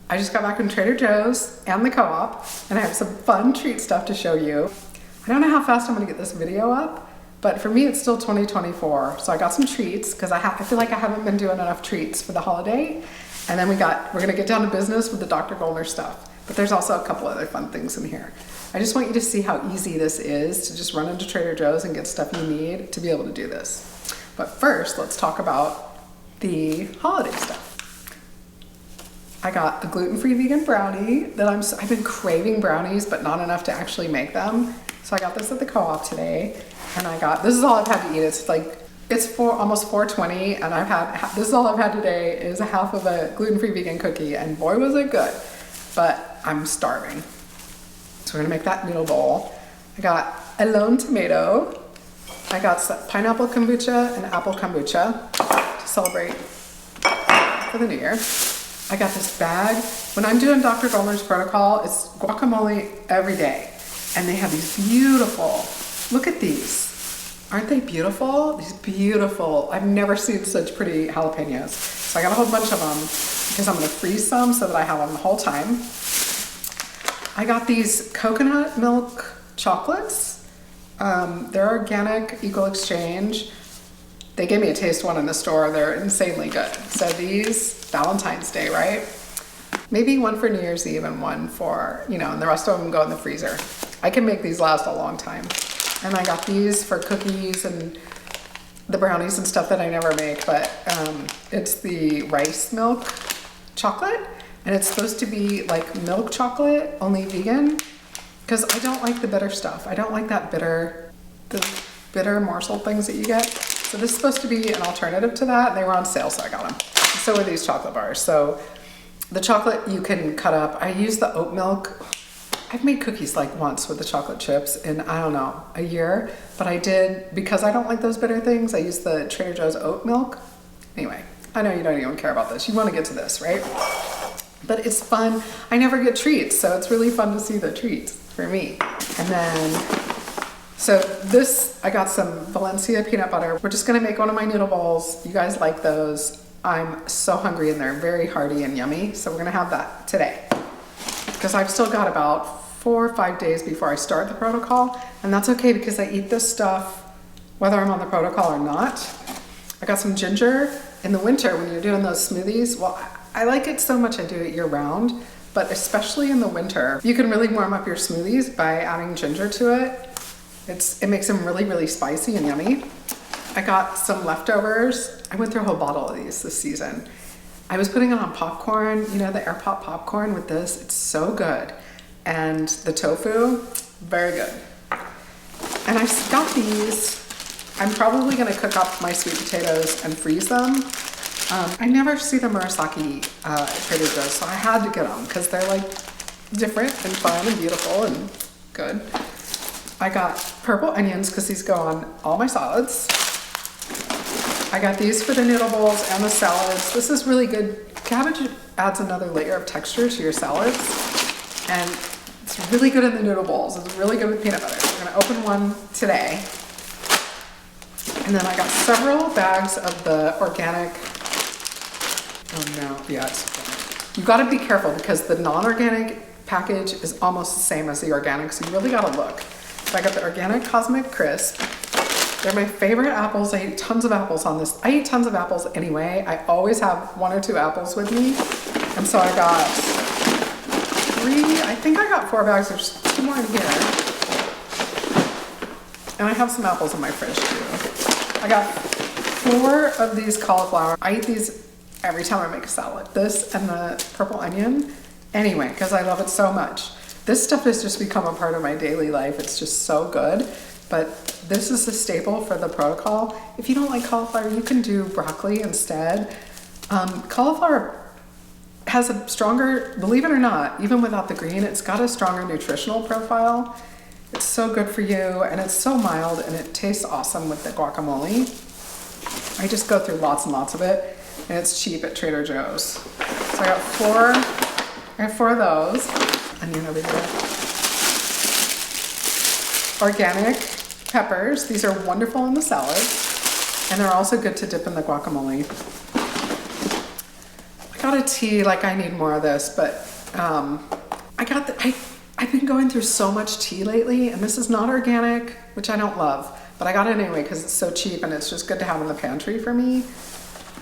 I just got back from Trader Joe's and the co-op, and I have some fun treat stuff to show you. I don't know how fast I'm gonna get this video up, but for me it's still 2024. So I got some treats because I feel like I haven't been doing enough treats for the holiday. And then we're gonna get down to business with the Dr. Goldner stuff. But there's also a couple other fun things in here. I just want you to see how easy this is to just run into Trader Joe's and get stuff you need to be able to do this. But first, let's talk about the holiday stuff. I got a gluten-free vegan brownie that I've been craving brownies, but not enough to actually make them. So I got this at the co-op today, and this is all I've had to eat. It's almost 4:20, and this is all I've had today is a half of a gluten-free vegan cookie, and boy was it good, but I'm starving. So we're gonna make that noodle bowl. I got a lone tomato. I got some pineapple kombucha and apple kombucha to celebrate for the new year. I got this bag. When I'm doing Dr. Goldner's protocol, it's guacamole every day. And they have these beautiful, look at these. Aren't they beautiful? These beautiful, I've never seen such pretty jalapenos. So I got a whole bunch of them because I'm gonna freeze some so that I have them the whole time. I got these coconut milk chocolates. They're organic, equal exchange. They gave me a taste one in the store. They're insanely good. So these, Valentine's Day, right? Maybe one for New Year's Eve and one for, and the rest of them go in the freezer. I can make these last a long time. And I got these for cookies and the brownies and stuff that I never make, but it's the rice milk chocolate, and it's supposed to be like milk chocolate, only vegan, because I don't like the bitter stuff. I don't like the bitter morsel things that you get. So this is supposed to be an alternative to that. They were on sale, so I got them. So were these chocolate bars. So the chocolate you can cut up. I use the oat milk. I've made cookies like once with the chocolate chips in, I don't know, a year. But I did, because I don't like those bitter things, I used the Trader Joe's oat milk. Anyway, I know you don't even care about this. You want to get to this, right? But it's fun. I never get treats, so it's really fun to see the treats for me. And then, so this, I got some Valencia peanut butter. We're just gonna make one of my noodle bowls. You guys like those. I'm so hungry and they're very hearty and yummy. So we're gonna have that today. Because I've still got about 4 or 5 days before I start the protocol. And that's okay because I eat this stuff whether I'm on the protocol or not. I got some ginger. In the winter when you're doing those smoothies, well, I like it so much I do it year round, but especially in the winter, you can really warm up your smoothies by adding ginger to it. It makes them really, really spicy and yummy. I got some leftovers. I went through a whole bottle of these this season. I was putting it on popcorn, the air pop popcorn with this. It's so good. And the tofu, very good. And I got these. I'm probably gonna cook up my sweet potatoes and freeze them. I never see the Murasaki at Trader Joe's, so I had to get them because they're like different and fun and beautiful and good. I got purple onions because these go on all my salads. I got these for the noodle bowls and the salads. This is really good. Cabbage adds another layer of texture to your salads, and it's really good in the noodle bowls. It's really good with peanut butter. So we're gonna open one today. And then I got several bags of the organic, you gotta be careful because the non-organic package is almost the same as the organic, so you really gotta look. So I got the organic Cosmic Crisp. They're my favorite apples. I eat tons of apples on this. I eat tons of apples anyway. I always have 1 or 2 apples with me. And so I got 4 bags. There's 2 more in here. And I have some apples in my fridge too. I got 4 of these cauliflower. I eat these every time I make a salad. This and the purple onion. Anyway, because I love it so much. This stuff has just become a part of my daily life. It's just so good. But this is a staple for the protocol. If you don't like cauliflower, you can do broccoli instead. Cauliflower has a stronger, believe it or not, even without the green, it's got a stronger nutritional profile. It's so good for you, and it's so mild, and it tastes awesome with the guacamole. I just go through lots and lots of it, and it's cheap at Trader Joe's. So I got 4 of those. Onion over here. Organic peppers. These are wonderful in the salads, and they're also good to dip in the guacamole. I got a tea, like I need more of this, but I've been going through so much tea lately, and this is not organic, which I don't love, but I got it anyway because it's so cheap and it's just good to have in the pantry for me,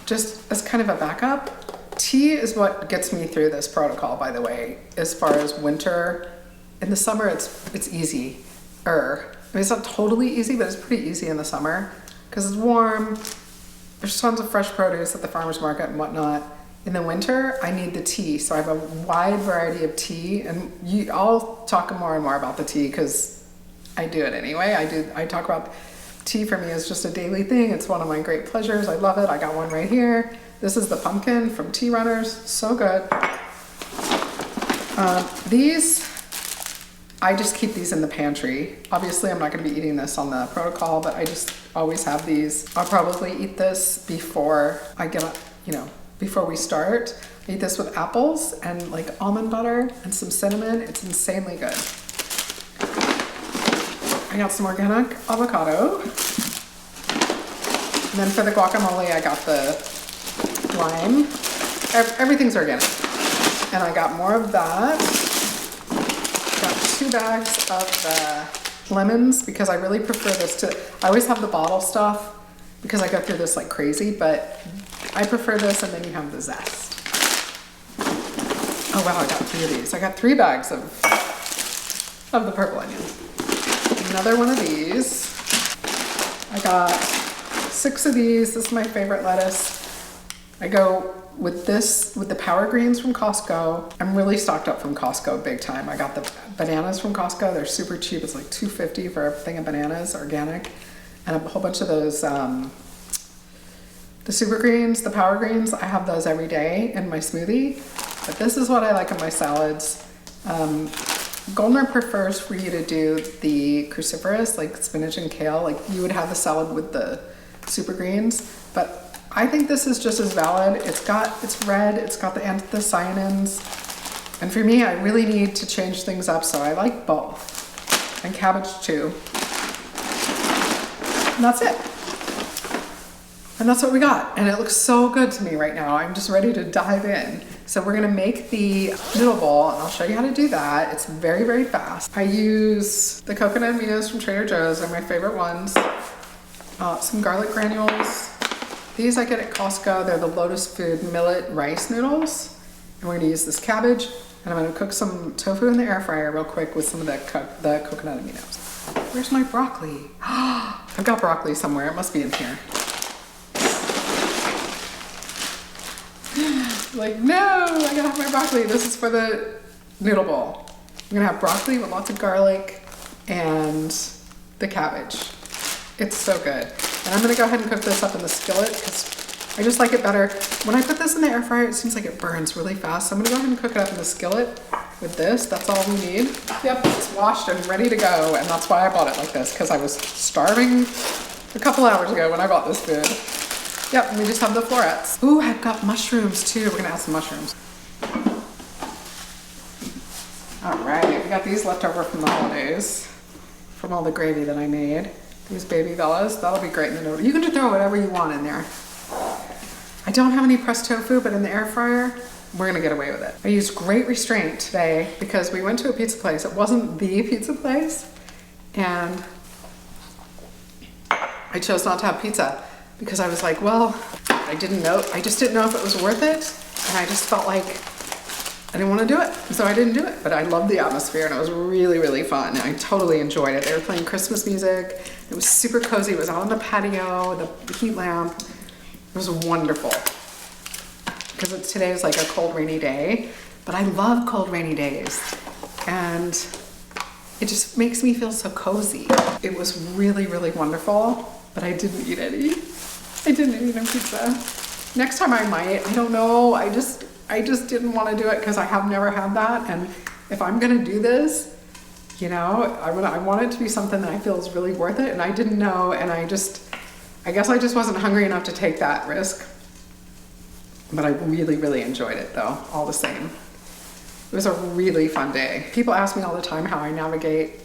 just as kind of a backup. Tea is what gets me through this protocol, by the way, as far as winter. In the summer, it's easy. I mean, it's not totally easy, but it's pretty easy in the summer because it's warm. There's tons of fresh produce at the farmer's market and whatnot. In the winter, I need the tea, so I have a wide variety of tea, and I'll talk more and more about the tea because I do it anyway. I talk about tea. For me is just a daily thing. It's one of my great pleasures. I love it. I got one right here. This is the pumpkin from Tea Runners. So good. These, I just keep these in the pantry. Obviously, I'm not going to be eating this on the protocol, but I just always have these. I'll probably eat this before I get up, before we start. I eat this with apples and like almond butter and some cinnamon. It's insanely good. I got some organic avocado. And then for the guacamole, I got the lime. Everything's organic. And I got more of that. Got 2 bags of the lemons because I really prefer this to, I always have the bottle stuff because I go through this like crazy, but I prefer this, and then you have the zest. Oh wow, I got 3 of these. I got 3 bags of the purple onions. Another one of these. I got 6 of these. This is my favorite lettuce. I go with this, with the Power Greens from Costco. I'm really stocked up from Costco big time. I got the bananas from Costco. They're super cheap. It's like $2.50 for a thing of bananas, organic. And a whole bunch of those, the super greens, the Power Greens. I have those every day in my smoothie. But this is what I like in my salads. Goldner prefers for you to do the cruciferous, like spinach and kale. Like you would have the salad with the super greens, but I think this is just as valid. It's red, it's got the anthocyanins. And for me, I really need to change things up, so I like both. And cabbage too. And that's it. And that's what we got. And it looks so good to me right now. I'm just ready to dive in. So we're gonna make the noodle bowl, and I'll show you how to do that. It's very, very fast. I use the coconut aminos from Trader Joe's. They're my favorite ones. Some garlic granules. These I get at Costco. They're the Lotus Food millet rice noodles. And we're gonna use this cabbage, and I'm gonna cook some tofu in the air fryer real quick with some of the coconut aminos. Where's my broccoli? I've got broccoli somewhere. It must be in here. Like, no, I gotta have my broccoli. This is for the noodle bowl. I'm gonna have broccoli with lots of garlic and the cabbage. It's so good. And I'm gonna go ahead and cook this up in the skillet because I just like it better. When I put this in the air fryer, it seems like it burns really fast. So I'm gonna go ahead and cook it up in the skillet with this. That's all we need. Yep, it's washed and ready to go. And that's why I bought it like this, because I was starving a couple hours ago when I bought this food. Yep, and we just have the florets. Ooh, I've got mushrooms too. We're gonna add some mushrooms. All right, we got these left over from the holidays, from all the gravy that I made. These baby bellas, that'll be great in the noodle. You can just throw whatever you want in there. I don't have any pressed tofu, but in the air fryer, we're gonna get away with it. I used great restraint today because we went to a pizza place. It wasn't the pizza place, and I chose not to have pizza because I was like, well, I just didn't know if it was worth it, and I just felt like I didn't want to do it, so I didn't do it. But I loved the atmosphere, and it was really, really fun. I totally enjoyed it. They were playing Christmas music. It was super cozy. It was out on the patio, the heat lamp. It was wonderful. Because today is like a cold, rainy day, but I love cold, rainy days. And it just makes me feel so cozy. It was really, really wonderful, but I didn't eat any. I didn't eat any pizza. Next time I might, I don't know. I just didn't want to do it because I have never had that. And if I'm gonna do this, you know, I want it to be something that I feel is really worth it. And I didn't know, and I guess I just wasn't hungry enough to take that risk. But I really, really enjoyed it though, all the same. It was a really fun day. People ask me all the time how I navigate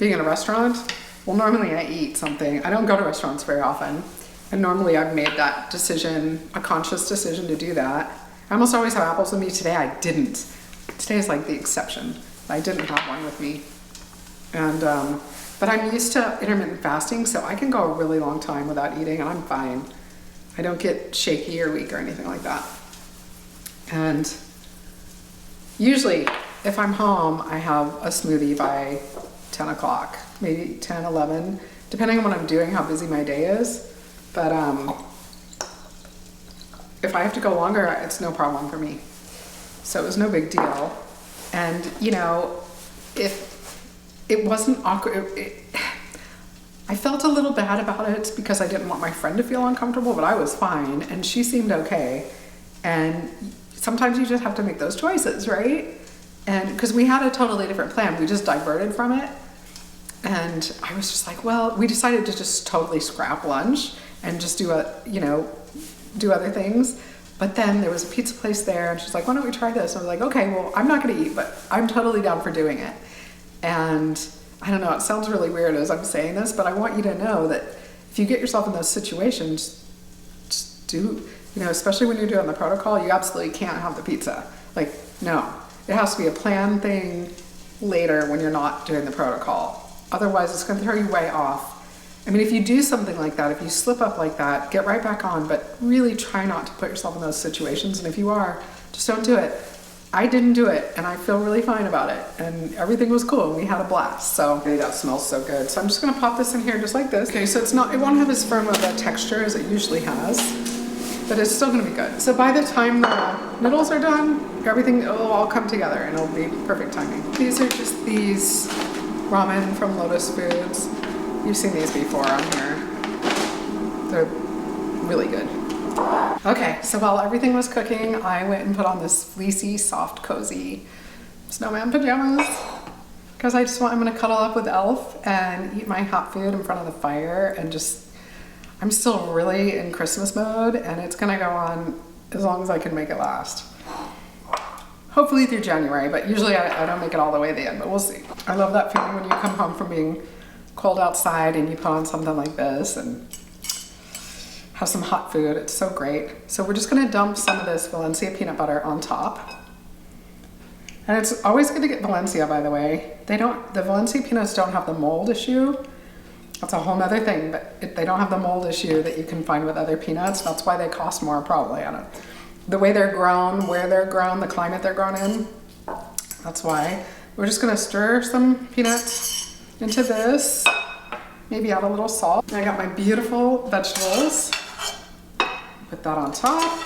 being in a restaurant. Well, normally I eat something. I don't go to restaurants very often. And normally I've made that decision, a conscious decision to do that. I almost always have apples with me. Today I didn't. Today is like the exception. I didn't have one with me. And, but I'm used to intermittent fasting, so I can go a really long time without eating and I'm fine. I don't get shaky or weak or anything like that. And usually if I'm home, I have a smoothie by 10 o'clock, maybe 10, 11, depending on what I'm doing, how busy my day is. But if I have to go longer, it's no problem for me. So it was no big deal. And you know, if it wasn't awkward, I felt a little bad about it because I didn't want my friend to feel uncomfortable, but I was fine and she seemed okay. And sometimes you just have to make those choices, right? And because we had a totally different plan, we just diverted from it. And I was just like, well, we decided to just totally scrap lunch and just do do other things. But then there was a pizza place there and she's like, why don't we try this? And I was like, okay, well, I'm not gonna eat, but I'm totally down for doing it. And I don't know, it sounds really weird as I'm saying this, but I want you to know that if you get yourself in those situations, just do, especially when you're doing the protocol, you absolutely can't have the pizza. Like, no, it has to be a planned thing later when you're not doing the protocol. Otherwise, it's gonna throw you way off. I mean, if you do something like that, if you slip up like that, get right back on, but really try not to put yourself in those situations. And if you are, just don't do it. I didn't do it and I feel really fine about it and everything was cool and we had a blast. So okay, that smells so good. So I'm just gonna pop this in here just like this. Okay, so it won't have as firm of a texture as it usually has, but it's still gonna be good. So by the time the noodles are done, everything will all come together and it'll be perfect timing. These are just these ramen from Lotus Foods. You've seen these before on here. They're really good. Okay, so while everything was cooking, I went and put on this fleecy, soft, cozy snowman pajamas because I'm gonna cuddle up with Elf and eat my hot food in front of the fire and I'm still really in Christmas mode and it's gonna go on as long as I can make it last. Hopefully through January, but usually I don't make it all the way to the end, but we'll see. I love that feeling when you come home from being cold outside and you put on something like this and have some hot food. It's so great. So we're just gonna dump some of this Valencia peanut butter on top. And it's always good to get Valencia, by the way. The Valencia peanuts don't have the mold issue. That's a whole nother thing, but they don't have the mold issue that you can find with other peanuts. That's why they cost more probably. I don't know. The way they're grown, where they're grown, the climate they're grown in. That's why. We're just gonna stir some peanuts into this. Maybe add a little salt. I got my beautiful vegetables. Put that on top.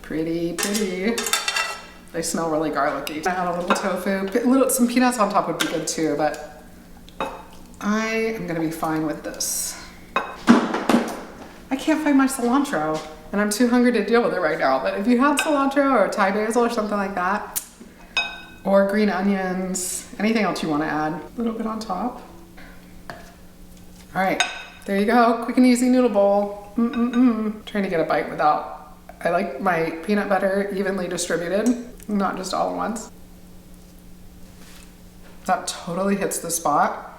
Pretty, pretty. They smell really garlicky. I add a little tofu. Some peanuts on top would be good too, but I am gonna be fine with this. I can't find my cilantro and I'm too hungry to deal with it right now. But if you have cilantro or Thai basil or something like that, or green onions, anything else you want to add, a little bit on top. All right, there you go, quick and easy noodle bowl. Trying to get a bite without, I like my peanut butter evenly distributed, not just all at once. That totally hits the spot.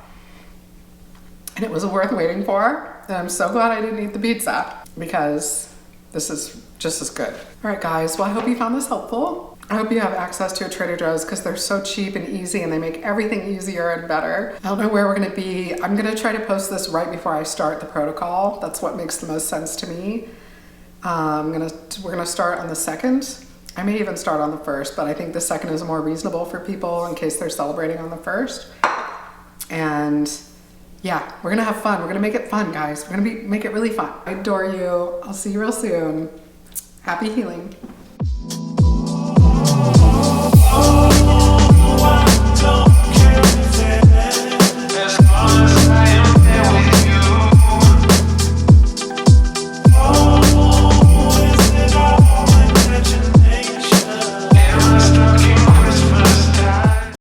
And it was worth waiting for. And I'm so glad I didn't eat the pizza because this is just as good. All right guys, well I hope you found this helpful. I hope you have access to a Trader Joe's because they're so cheap and easy and they make everything easier and better. I don't know where we're gonna be. I'm gonna try to post this right before I start the protocol. That's what makes the most sense to me. We're gonna start on the 2nd. I may even start on the 1st, but I think the 2nd is more reasonable for people in case they're celebrating on the 1st. And yeah, we're gonna have fun. We're gonna make it fun, guys. We're gonna make it really fun. I adore you. I'll see you real soon. Happy healing.